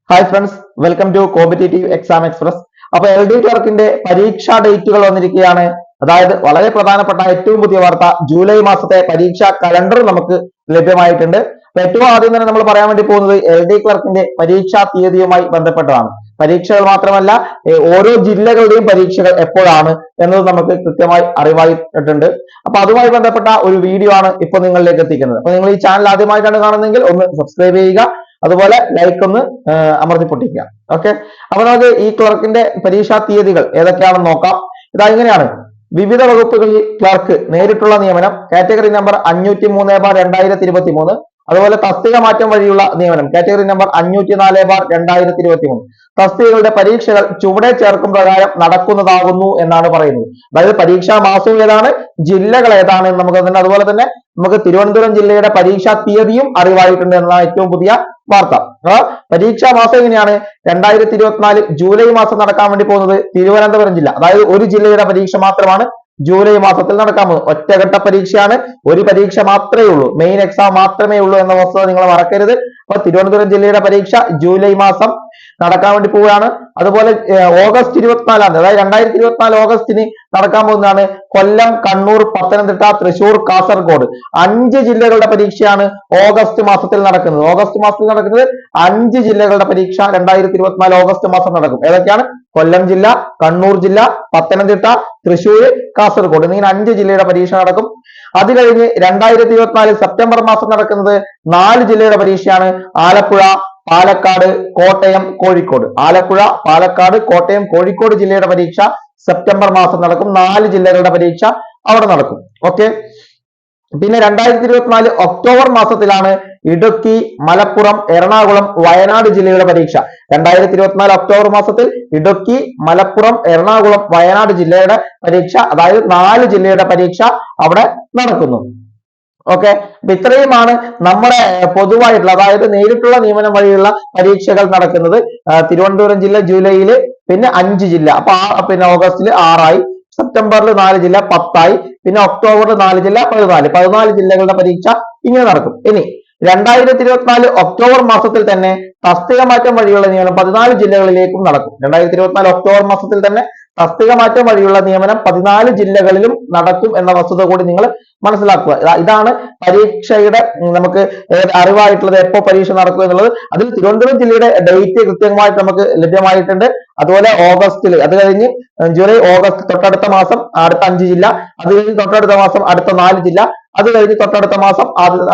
Hi friends, welcome to competitive exam express. അപ്പൊ LD ക്ലർക്കിന്റെ പരീക്ഷാ ഡേറ്റുകൾ വന്നിരിക്കുകയാണ്. അതായത് വളരെ പ്രധാനപ്പെട്ട ഏറ്റവും പുതിയ വാർത്ത, ജൂലൈ മാസത്തെ പരീക്ഷാ കലണ്ടർ നമുക്ക് ലഭ്യമായിട്ടുണ്ട്. അപ്പൊ ഏറ്റവും ആദ്യം തന്നെ നമ്മൾ പറയാൻ വേണ്ടി പോകുന്നത് LD ക്ലർക്കിന്റെ പരീക്ഷാ തീയതിയുമായി ബന്ധപ്പെട്ടതാണ്. പരീക്ഷകൾ മാത്രമല്ല, ഓരോ ജില്ലകളുടെയും പരീക്ഷകൾ എപ്പോഴാണ് എന്നത് നമുക്ക് കൃത്യമായി അറിവായിട്ടുണ്ട്. അപ്പൊ അതുമായി ബന്ധപ്പെട്ട ഒരു വീഡിയോ ആണ് ഇപ്പൊ നിങ്ങളിലേക്ക് എത്തിക്കുന്നത്. അപ്പൊ നിങ്ങൾ ഈ ചാനൽ ആദ്യമായിട്ടാണ് കാണുന്നതെങ്കിൽ ഒന്ന് സബ്സ്ക്രൈബ് ചെയ്യുക, അതുപോലെ ലൈക്ക് ഒന്ന് അമർത്തി പൊട്ടിക്കുക. ഓക്കെ, അപ്പൊ നമുക്ക് ഈ ക്ലർക്കിന്റെ പരീക്ഷാ തീയതികൾ ഏതൊക്കെയാണെന്ന് നോക്കാം. ഇതാ ഇങ്ങനെയാണ്: വിവിധ വകുപ്പുകളിൽ ക്ലർക്ക് നേരിട്ടുള്ള നിയമനം, കാറ്റഗറി നമ്പർ 503/2023. അതുപോലെ തസ്തിക മാറ്റം വഴിയുള്ള നിയമനം, കാറ്റഗറി നമ്പർ 504/2023. തസ്തികകളുടെ പരീക്ഷകൾ ചുവടെ ചേർക്കും പ്രകാരം നടക്കുന്നതാകുന്നു എന്നാണ് പറയുന്നത്. അതായത് പരീക്ഷാ മാസം ഏതാണ്, ജില്ലകൾ ഏതാണ് എന്ന് നമുക്ക് തന്നെ, അതുപോലെ തന്നെ നമുക്ക് തിരുവനന്തപുരം ജില്ലയുടെ പരീക്ഷാ തീയതിയും അറിവായിട്ടുണ്ട് എന്നതാണ് ഏറ്റവും പുതിയ വാർത്ത. പരീക്ഷാ മാസം എങ്ങനെയാണ്? 2024 ജൂലൈ മാസം നടക്കാൻ വേണ്ടി പോകുന്നത് തിരുവനന്തപുരം ജില്ല. അതായത് ഒരു ജില്ലയുടെ പരീക്ഷ മാത്രമാണ് ജൂലൈ മാസത്തിൽ നടക്കാൻ പോകുന്നത്. ഒറ്റഘട്ട പരീക്ഷയാണ്, ഒരു പരീക്ഷ മാത്രമേ ഉള്ളൂ, മെയിൻ എക്സാം മാത്രമേ ഉള്ളൂ എന്ന വസ്തുത നിങ്ങൾ മറക്കരുത്. അപ്പൊ തിരുവനന്തപുരം ജില്ലയുടെ പരീക്ഷ ജൂലൈ മാസം നടക്കാൻ വേണ്ടി പോവുകയാണ്. അതുപോലെ ഓഗസ്റ്റ് 24-ാം തീയതി, അതായത് 2024 ഓഗസ്റ്റിന് നടക്കാൻ പോകുന്നതാണ് കൊല്ലം, കണ്ണൂർ, പത്തനംതിട്ട, തൃശൂർ, കാസർഗോഡ് 5 ജില്ലകളുടെ പരീക്ഷയാണ് ഓഗസ്റ്റ് മാസത്തിൽ നടക്കുന്നത്. ഓഗസ്റ്റ് മാസത്തിൽ നടക്കുന്നത് 5 ജില്ലകളുടെ പരീക്ഷ 2024 ഓഗസ്റ്റ് മാസം നടക്കും. ഏതൊക്കെയാണ്? കൊല്ലം ജില്ല, കണ്ണൂർ ജില്ല, പത്തനംതിട്ട, തൃശൂർ, കാസർഗോഡ് എന്നിങ്ങനെ 5 ജില്ലയുടെ പരീക്ഷ നടക്കും. അത് കഴിഞ്ഞ് 2024 സെപ്റ്റംബർ മാസം നടക്കുന്നത് 4 ജില്ലയുടെ പരീക്ഷയാണ്: ആലപ്പുഴ, പാലക്കാട്, കോട്ടയം, കോഴിക്കോട്. ആലപ്പുഴ, പാലക്കാട്, കോട്ടയം, കോഴിക്കോട് ജില്ലയുടെ പരീക്ഷ സെപ്റ്റംബർ മാസം നടക്കും. 4 ജില്ലകളുടെ പരീക്ഷ അവിടെ നടക്കും. ഓക്കെ, പിന്നെ 2024 ഒക്ടോബർ മാസത്തിലാണ് ഇടുക്കി, മലപ്പുറം, എറണാകുളം, വയനാട് ജില്ലയുടെ പരീക്ഷ. 2024 ഒക്ടോബർ മാസത്തിൽ ഇടുക്കി, മലപ്പുറം, എറണാകുളം, വയനാട് ജില്ലയുടെ പരീക്ഷ, അതായത് 4 ജില്ലയുടെ പരീക്ഷ അവിടെ നടക്കുന്നു. ഓക്കെ, അപ്പൊ ഇത്രയുമാണ് നമ്മുടെ പൊതുവായിട്ടുള്ള, അതായത് നേരിട്ടുള്ള നിയമനം വഴിയുള്ള പരീക്ഷകൾ നടക്കുന്നത്. തിരുവനന്തപുരം ജില്ല ജൂലൈയില്, പിന്നെ 5 ജില്ല, അപ്പൊ പിന്നെ ഓഗസ്റ്റിൽ 6 സെപ്റ്റംബറിൽ 4 ജില്ല 10, പിന്നെ ഒക്ടോബറിൽ 4 ജില്ല 14 ജില്ലകളുടെ പരീക്ഷ ഇങ്ങനെ നടക്കും. ഇനി 2024 ഒക്ടോബർ മാസത്തിൽ തന്നെ തസ്തിക മാറ്റം വഴിയുള്ള നിയമനം 14 ജില്ലകളിലേക്കും നടക്കും. 2024 ഒക്ടോബർ മാസത്തിൽ തന്നെ തസ്തിക മാറ്റം വഴിയുള്ള നിയമനം 14 ജില്ലകളിലും നടക്കും എന്ന വസ്തുത കൂടി നിങ്ങൾ മനസ്സിലാക്കുക. ഇതാണ് പരീക്ഷയുടെ നമുക്ക് അറിവായിട്ടുള്ളത്, എപ്പോ പരീക്ഷ നടക്കും എന്നുള്ളത്. അതിൽ തിരുവനന്തപുരം ജില്ലയുടെ ഡേറ്റ് കൃത്യമായിട്ട് നമുക്ക് ലഭ്യമായിട്ടുണ്ട്. അതുപോലെ ഓഗസ്റ്റിൽ, അത് കഴിഞ്ഞ് ജൂലൈ, ഓഗസ്റ്റ് തൊട്ടടുത്ത മാസം അടുത്ത 5 ജില്ല, അത് കഴിഞ്ഞ് തൊട്ടടുത്ത മാസം അടുത്ത 4 ജില്ല, അത് കഴിഞ്ഞ് തൊട്ടടുത്ത മാസം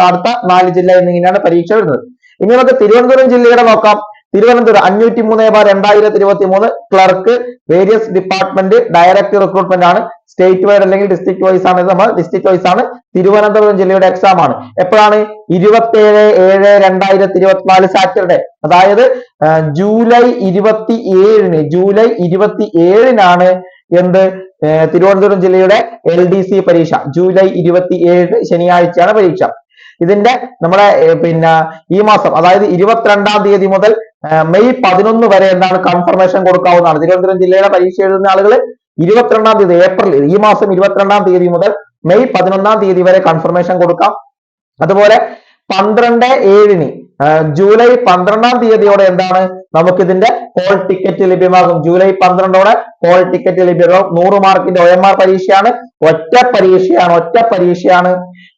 അടുത്ത 4 ജില്ല എന്നിങ്ങനെയാണ് പരീക്ഷ വരുന്നത്. ഇനി നമുക്ക് തിരുവനന്തപുരം ജില്ലയുടെ നോക്കാം. Thiruvananthapuram 503/2023 clerk, various department, direct recruitment ആണ്. സ്റ്റേറ്റ് വൈഡ് അല്ലെങ്കിൽ ഡിസ്ട്രിക്ട് വൈസ് ആണ്. നമ്മൾ ഡിസ്ട്രിക്ട് വൈസ് ആണ്. തിരുവനന്തപുരം ജില്ലയുടെ എക്സാം ആണ്. എപ്പോഴാണ്? 27/7/2024 സാറ്റർഡേ, അതായത് ജൂലൈ 27-ാണ് എന്ത് തിരുവനന്തപുരം ജില്ലയുടെ LDC പരീക്ഷ. ജൂലൈ 27 ശനിയാഴ്ചയാണ് പരീക്ഷ. ഇതിന്റെ നമ്മുടെ പിന്നെ ഈ മാസം, അതായത് 22-ാം തീയതി മുതൽ മെയ് 11 വരെ എന്താണ് കൺഫർമേഷൻ കൊടുക്കാവുന്നതാണ്. തിരുവനന്തപുരം ജില്ലയുടെ പരീക്ഷ എഴുതുന്ന ആളുകൾ 22-ാം തീയതി, ഏപ്രിൽ ഈ മാസം 22-ാം തീയതി മുതൽ മെയ് 11-ാം തീയതി വരെ കൺഫർമേഷൻ കൊടുക്കാം. അതുപോലെ 12/7 ജൂലൈ 12-ാം തീയതിയോടെ എന്താണ് നമുക്ക് ഇതിന്റെ ഹോൾ ടിക്കറ്റ് ലഭ്യമാകും. ജൂലൈ 12-ഓടെ ഹോൾ ടിക്കറ്റ് ലഭ്യമാകും. 100 മാർക്കിന്റെ OMR പരീക്ഷയാണ്. ഒറ്റ പരീക്ഷയാണ്.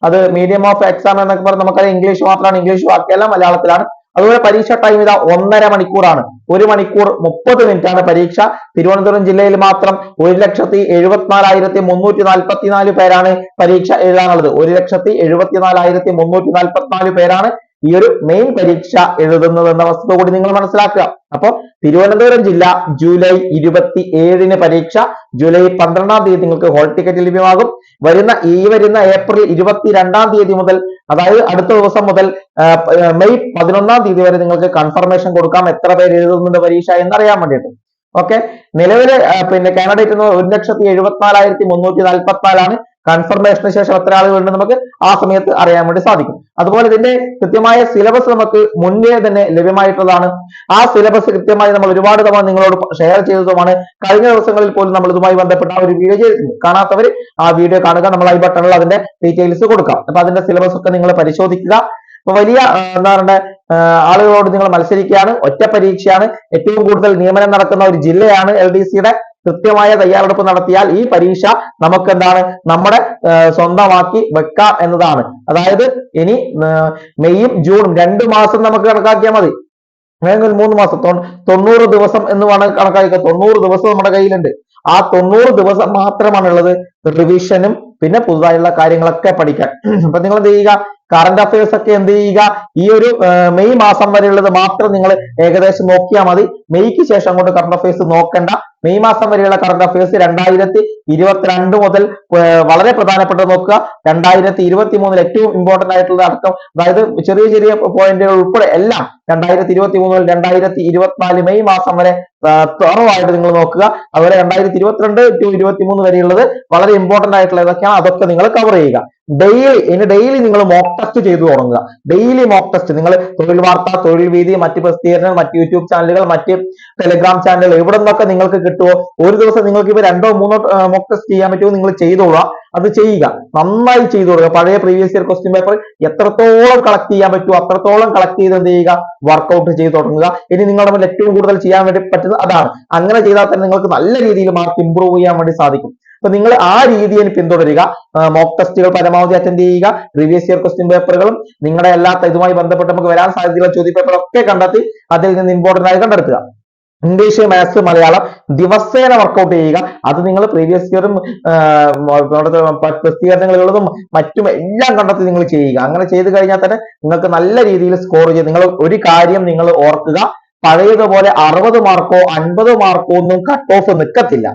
അത് മീഡിയം ഓഫ് എക്സാം എന്നൊക്കെ പറഞ്ഞ് നമുക്കറിയാം, ഇംഗ്ലീഷ് മാത്രമാണ്, ഇംഗ്ലീഷ് ബാക്കിയെല്ലാം മലയാളത്തിലാണ്. അതുപോലെ പരീക്ഷ ടൈം ഇതാ 1.5 മണിക്കൂറാണ്. 1 മണിക്കൂർ 30 മിനിറ്റ് ആണ് പരീക്ഷ. തിരുവനന്തപുരം ജില്ലയിൽ മാത്രം 1,74,344 പേരാണ് പരീക്ഷ എഴുതാനുള്ളത്. 1,74,344 പേരാണ് ഈ ഒരു മെയിൻ പരീക്ഷ എഴുതുന്നത് എന്ന വസ്തുത കൂടി നിങ്ങൾ മനസ്സിലാക്കുക. അപ്പൊ തിരുവനന്തപുരം ജില്ല ജൂലൈ 27-ന് പരീക്ഷ, ജൂലൈ 12-ാം തീയതി നിങ്ങൾക്ക് ഹോൾ ടിക്കറ്റ് ലഭ്യമാകും. വരുന്ന ഏപ്രിൽ 22-ാം തീയതി മുതൽ, അതായത് അടുത്ത ദിവസം മുതൽ മെയ് 11-ാം തീയതി വരെ നിങ്ങൾക്ക് കൺഫർമേഷൻ കൊടുക്കാം, എത്ര പേര് എഴുതുന്നുണ്ട് പരീക്ഷ എന്നറിയാൻ വേണ്ടിയിട്ട്. ഓക്കെ, നിലവില് പിന്നെ കാൻഡിഡേറ്റ് 1,74,344 കൺഫർമേഷന് ശേഷം എത്ര ആളുകളുണ്ട് നമുക്ക് ആ സമയത്ത് അറിയാൻ വേണ്ടി സാധിക്കും. അതുപോലെ ഇതിന്റെ കൃത്യമായ സിലബസ് നമുക്ക് മുന്നേ തന്നെ ലഭ്യമായിട്ടുള്ളതാണ്. ആ സിലബസ് കൃത്യമായി നമ്മൾ ഒരുപാട് തവണ നിങ്ങളോട് ഷെയർ ചെയ്തതുമാണ്. കഴിഞ്ഞ ദിവസങ്ങളിൽ പോലും നമ്മൾ ഇതുമായി ബന്ധപ്പെട്ട ഒരു വീഡിയോ ചെയ്തിട്ടുണ്ട്. കാണാത്തവർ ആ വീഡിയോ കാണുക. നമ്മൾ ഐ ബട്ടണിൽ അതിന്റെ ഡീറ്റെയിൽസ് കൊടുക്കാം. അപ്പൊ അതിന്റെ സിലബസ് ഒക്കെ നിങ്ങൾ പരിശോധിക്കുക. ഇപ്പൊ വലിയ എന്താ പറയണ്ടേ ആളുകളോട് നിങ്ങൾ മത്സരിക്കുകയാണ്, ഒറ്റ പരീക്ഷയാണ്, ഏറ്റവും കൂടുതൽ നിയമനം നടക്കുന്ന ഒരു ജില്ലയാണ് LDCയുടെ. കൃത്യമായ തയ്യാറെടുപ്പ് നടത്തിയാൽ ഈ പരീക്ഷ നമുക്ക് എന്താണ് നമ്മുടെ സ്വന്തമാക്കി വെക്കാം എന്നതാണ്. അതായത് ഇനി മെയ്യും ജൂണും 2 മാസം നമുക്ക് കണക്കാക്കിയാൽ മതി, അല്ലെങ്കിൽ 3 മാസം, 90 ദിവസം എന്ന് വേണം കണക്കാക്കുക. 90 ദിവസം നമ്മുടെ കയ്യിലുണ്ട്. ആ 90 ദിവസം മാത്രമാണ് ഉള്ളത് റിവിഷനും പിന്നെ പുതുതായുള്ള കാര്യങ്ങളൊക്കെ പഠിക്കാൻ. അപ്പൊ നിങ്ങൾ എന്ത് ചെയ്യുക, കറന്റ് അഫയേഴ്സ് ഒക്കെ എന്ത് ചെയ്യുക, ഈ ഒരു മെയ് മാസം വരെയുള്ളത് മാത്രം നിങ്ങൾ ഏകദേശം നോക്കിയാൽ മതി. മെയ്ക്ക് ശേഷം അങ്ങോട്ട് കറന്റ് അഫയേഴ്സ് നോക്കണ്ട. മെയ് മാസം വരെയുള്ള കറന്റ് അഫയേഴ്സ് 2022 മുതൽ വളരെ പ്രധാനപ്പെട്ടത് നോക്കുക. 2023 ഏറ്റവും ഇമ്പോർട്ടന്റ് ആയിട്ടുള്ളത് അടക്കം, അതായത് ചെറിയ ചെറിയ പോയിന്റുകൾ ഉൾപ്പെടെ എല്ലാം 2023 മുതൽ 2024 മെയ് മാസം വരെ തുറവായിട്ട് നിങ്ങൾ നോക്കുക. അതുപോലെ 2022 to 2023 വരെയുള്ളത് വളരെ ഇമ്പോർട്ടന്റ് ആയിട്ടുള്ള ഏതൊക്കെയാണ് അതൊക്കെ നിങ്ങൾ കവർ ചെയ്യുക. ഡെയിലി നിങ്ങൾ മോക്ക് ടെസ്റ്റ് ചെയ്തു തുടങ്ങുക. ഡെയിലി മോക്ക് ടെസ്റ്റ് നിങ്ങൾ തൊഴിൽ വാർത്ത, തൊഴിൽ വീതി, മറ്റ് പ്രസിദ്ധീകരണങ്ങൾ, മറ്റ് യൂട്യൂബ് ചാനലുകൾ, മറ്റ് ടെലിഗ്രാം ചാനലുകൾ, എവിടെ നിന്നൊക്കെ നിങ്ങൾക്ക് കിട്ടുമോ ഒരു ദിവസം നിങ്ങൾക്ക് ഇവ 2 or 3 മോക്ക് ടെസ്റ്റ് ചെയ്യാൻ പറ്റുമോ നിങ്ങൾ ചെയ്തോളുക. അത് ചെയ്യുക, നന്നായി ചെയ്തു കൊടുക്കുക. പഴയ പ്രീവിയസ് ഇയർ ക്വസ്റ്റ്യൻ പേപ്പർ എത്രത്തോളം കളക്ട് ചെയ്യാൻ പറ്റുമോ അത്രത്തോളം കളക്ട് ചെയ്ത് എന്ത് ചെയ്യുക, വർക്ക്ഔട്ട് ചെയ്ത് തുടങ്ങുക. ഇനി നിങ്ങളുടെ മുന്നിൽ ഏറ്റവും കൂടുതൽ ചെയ്യാൻ വേണ്ടി പറ്റുന്നത് അതാണ്. അങ്ങനെ ചെയ്താൽ തന്നെ നിങ്ങൾക്ക് നല്ല രീതിയിൽ മാർക്ക് ഇംപ്രൂവ് ചെയ്യാൻ വേണ്ടി സാധിക്കും. അപ്പൊ നിങ്ങൾ ആ രീതിയിൽ പിന്തുടരുക. മോക്ക് ടെസ്റ്റുകൾ പരമാവധി അറ്റൻഡ് ചെയ്യുക. പ്രീവിയസ് ഇയർ ക്വസ്റ്റ്യൻ പേപ്പറുകളും നിങ്ങളുടെ എല്ലാ ഇതുമായി ബന്ധപ്പെട്ട് നമുക്ക് വരാൻ സാധ്യതയുള്ള ചോദ്യപേപ്പർ ഒക്കെ കണ്ടെത്തി അതിൽ നിന്ന് ഇമ്പോർട്ടന്റ് ആയി കണ്ടെത്തുക. ഇംഗ്ലീഷ്, മാത്സ്, മലയാളം ദിവസേന വർക്ക്ഔട്ട് ചെയ്യുക. അത് നിങ്ങൾ പ്രീവിയസ് ഇയറും പ്രസിദ്ധീകരണങ്ങളുള്ളതും മറ്റും എല്ലാം കണ്ടെത്തി നിങ്ങൾ ചെയ്യുക. അങ്ങനെ ചെയ്തു കഴിഞ്ഞാൽ തന്നെ നിങ്ങൾക്ക് നല്ല രീതിയിൽ സ്കോർ ചെയ്ത്, നിങ്ങൾ ഒരു കാര്യം നിങ്ങൾ ഓർക്കുക, പഴയതുപോലെ 60 മാർക്കോ 50 മാർക്കോ ഒന്നും കട്ട് ഓഫ് നിൽക്കത്തില്ല.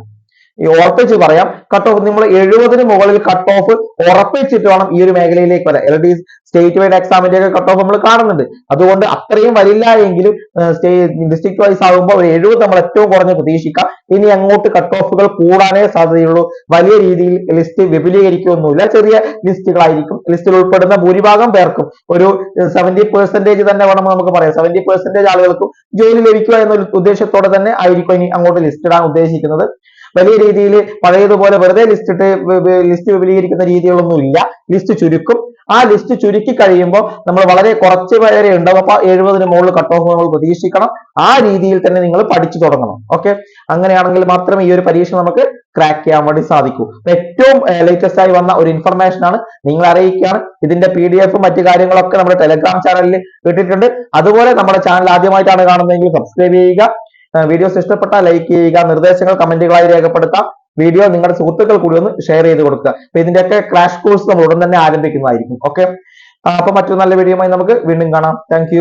ഉറപ്പിച്ച് പറയാം, കട്ട് ഓഫ് നമ്മൾ 70 മുകളിൽ കട്ട് ഓഫ് ഉറപ്പിച്ചിട്ട് വേണം ഈ ഒരു മേഖലയിലേക്ക് വരാൻ. LD സ്റ്റേറ്റ് വൈഡ് എക്സാമിന്റെ ഒക്കെ കട്ട് ഓഫ് നമ്മൾ കാണുന്നുണ്ട്. അതുകൊണ്ട് അത്രയും വരില്ല എങ്കിലും ഡിസ്ട്രിക്ട് വൈസ് ആകുമ്പോൾ ഒരു 70 നമ്മൾ ഏറ്റവും കുറഞ്ഞ് പ്രതീക്ഷിക്കാം. ഇനി അങ്ങോട്ട് കട്ട് ഓഫുകൾ കൂടാനേ സാധ്യതയുള്ളൂ. വലിയ രീതിയിൽ ലിസ്റ്റ് വിപുലീകരിക്കുകയൊന്നുമില്ല, ചെറിയ ലിസ്റ്റുകളായിരിക്കും. ലിസ്റ്റിൽ ഉൾപ്പെടുന്ന ഭൂരിഭാഗം പേർക്കും ഒരു 70% തന്നെ വേണം നമുക്ക് പറയാം. 70% ആളുകൾക്കും ജോലി ലഭിക്കുക എന്ന ഉദ്ദേശത്തോടെ തന്നെ ആയിരിക്കും ഇനി അങ്ങോട്ട് ലിസ്റ്റ് ഇടാൻ ഉദ്ദേശിക്കുന്നത്. വലിയ രീതിയിൽ പഴയതുപോലെ വെറുതെ ലിസ്റ്റ് വിപുലീകരിക്കുന്ന രീതികളൊന്നും ഇല്ല. ലിസ്റ്റ് ചുരുക്കും. ആ ലിസ്റ്റ് ചുരുക്കി കഴിയുമ്പോൾ നമ്മൾ വളരെ കുറച്ച് പേരെ ഉണ്ടാവും. അപ്പൊ 70 മുകളിൽ കട്ട് ഓഫ് നമ്മൾ പ്രതീക്ഷിക്കണം. ആ രീതിയിൽ തന്നെ നിങ്ങൾ പഠിച്ചു തുടങ്ങണം. ഓക്കെ, അങ്ങനെയാണെങ്കിൽ മാത്രമേ ഈ ഒരു പരീക്ഷ നമുക്ക് ക്രാക്ക് ചെയ്യാൻ വേണ്ടി സാധിക്കൂ. ഏറ്റവും ലേറ്റസ്റ്റ് ആയി വന്ന ഒരു ഇൻഫർമേഷൻ ആണ് നിങ്ങൾ അറിയിക്കുകയാണ്. ഇതിന്റെ PDF മറ്റു കാര്യങ്ങളൊക്കെ നമ്മുടെ ടെലിഗ്രാം ചാനലിൽ ഇട്ടിട്ടുണ്ട്. അതുപോലെ നമ്മുടെ ചാനൽ ആദ്യമായിട്ടാണ് കാണുന്നതെങ്കിൽ സബ്സ്ക്രൈബ് ചെയ്യുക. വീഡിയോസ് ഇഷ്ടപ്പെട്ടാൽ ലൈക്ക് ചെയ്യുക. നിർദ്ദേശങ്ങൾ കമന്റുകളായി രേഖപ്പെടുത്താം. വീഡിയോ നിങ്ങളുടെ സുഹൃത്തുക്കൾ കൂടി ഒന്ന് ഷെയർ ചെയ്ത് കൊടുക്കുക. അപ്പൊ ഇതിന്റെയൊക്കെ ക്രാഷ് കോഴ്സ് നമ്മൾ ഉടൻ തന്നെ ആരംഭിക്കുന്നതായിരിക്കും. ഓക്കെ, അപ്പൊ മറ്റൊരു നല്ല വീഡിയോയുമായി നമുക്ക് വീണ്ടും കാണാം. താങ്ക്